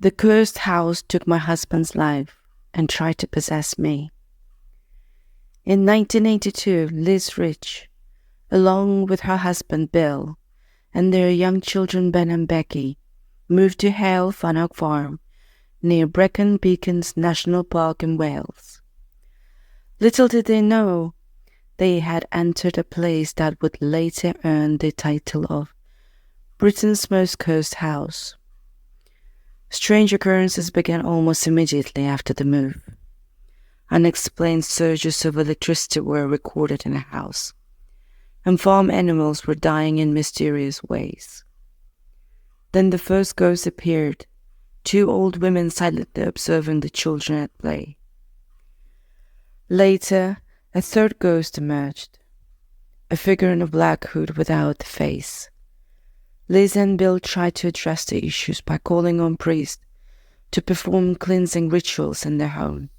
The cursed house took my husband's life and tried to possess me. In 1982, Liz Rich, along with her husband Bill and their young children Ben and Becky, moved to Heol Fanog Farm near Brecon Beacons National Park in Wales. Little did they know they had entered a place that would later earn the title of Britain's most cursed house. Strange occurrences began almost immediately after the move. Unexplained surges of electricity were recorded in the house, and farm animals were dying in mysterious ways. Then the first ghost appeared, two old women silently observing the children at play. Later, a third ghost emerged, a figure in a black hood without a face. Liz and Bill tried to address the issues by calling on priests to perform cleansing rituals in their home,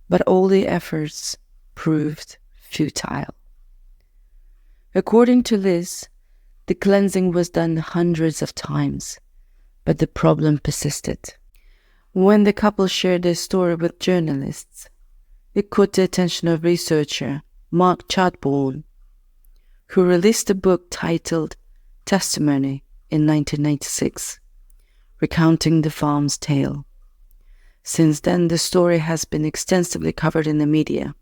but all the efforts proved futile. According to Liz, the cleansing was done hundreds of times, but the problem persisted. When the couple shared their story with journalists, it caught the attention of researcher Mark Chadbourne, who released a book titled Testimony in 1996, recounting the farm's tale. Since then, the story has been extensively covered in the media,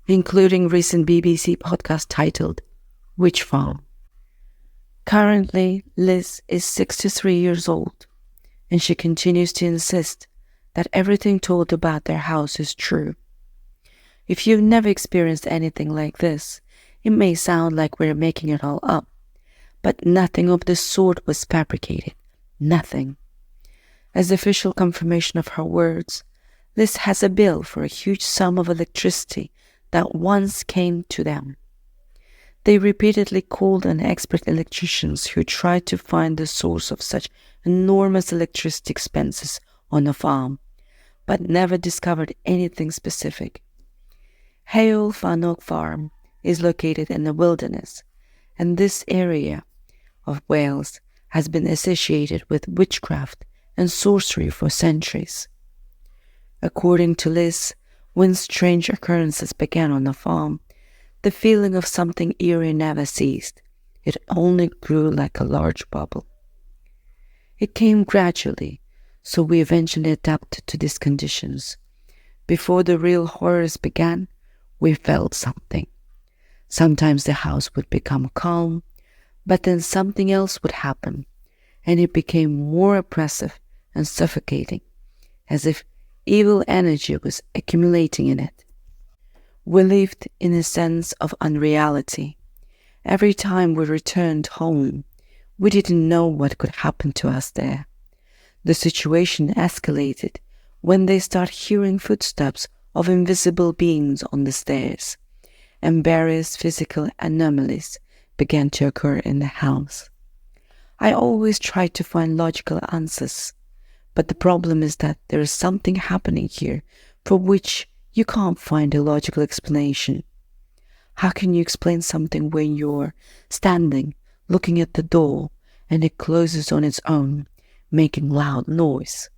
including recent BBC podcast titled Witch Farm. Currently, Liz is 63 years old, and she continues to insist that everything told about their house is true. If you've never experienced anything like this, it may sound like we're making it all up, but nothing of the sort was fabricated. Nothing. As official confirmation of her words, Liz has a bill for a huge sum of electricity that once came to them. They repeatedly called on expert electricians who tried to find the source of such enormous electricity expenses on a farm, but never discovered anything specific. Heol Fanog Farm is located in the wilderness, and this area of Wales has been associated with witchcraft and sorcery for centuries. According to Liz, when strange occurrences began on the farm, the feeling of something eerie never ceased. It only grew like a large bubble. It came gradually, so we eventually adapted to these conditions. Before the real horrors began, we felt something. Sometimes the house would become calm, but then something else would happen, and it became more oppressive and suffocating, as if evil energy was accumulating in it. We lived in a sense of unreality. Every time we returned home, we didn't know what could happen to us there. The situation escalated when they started hearing footsteps of invisible beings on the stairs, and various physical anomalies began to occur in the house. I always tried to find logical answers, but the problem is that there is something happening here for which you can't find a logical explanation. How can you explain something when you're standing, looking at the door, and it closes on its own, making loud noise?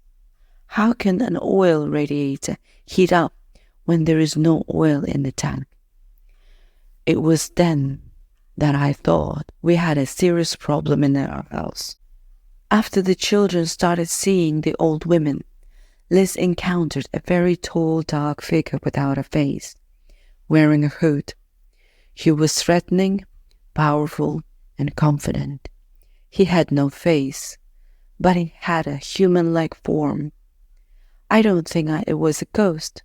How can an oil radiator heat up when there is no oil in the tank? It was then that I thought we had a serious problem in our house. After the children started seeing the old women, Liz encountered a very tall, dark figure without a face, wearing a hood. He was threatening, powerful, and confident. He had no face, but he had a human-like form. I don't think it was a ghost,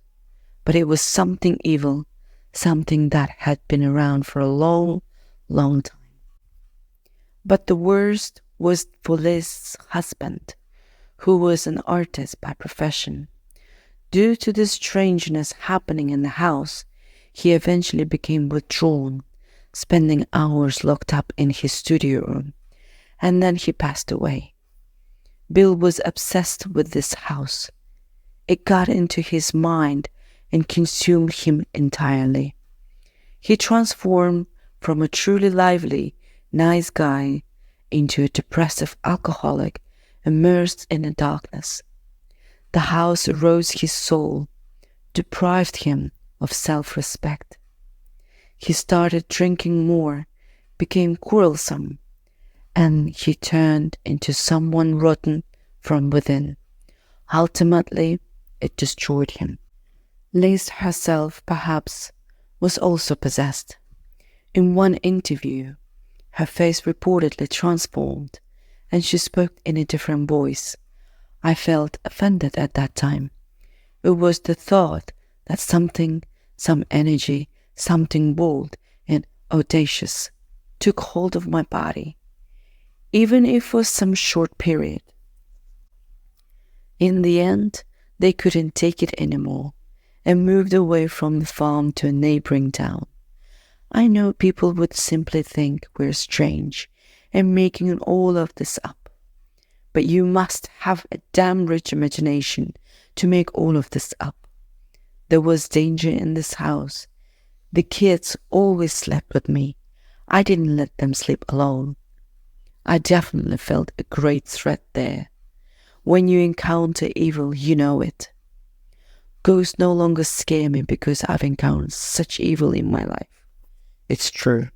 but it was something evil, something that had been around for a long, long time. But the worst was for Liz's husband, who was an artist by profession. Due to the strangeness happening in the house, he eventually became withdrawn, spending hours locked up in his studio room, and then he passed away. Bill was obsessed with this house. It got into his mind and consumed him entirely. He transformed from a truly lively, nice guy into a depressive alcoholic immersed in the darkness. The house rose his soul, deprived him of self-respect. He started drinking more, became quarrelsome, and he turned into someone rotten from within. Ultimately, it destroyed him. Lace herself, perhaps, was also possessed. In one interview, her face reportedly transformed, and she spoke in a different voice. I felt offended at that time. It was the thought that some energy, something bold and audacious, took hold of my body, even if for some short period. In the end, they couldn't take it anymore and moved away from the farm to a neighboring town. I know people would simply think we're strange and making all of this up. But you must have a damn rich imagination to make all of this up. There was danger in this house. The kids always slept with me. I didn't let them sleep alone. I definitely felt a great threat there. When you encounter evil, you know it. Ghosts no longer scare me because I've encountered such evil in my life. It's true.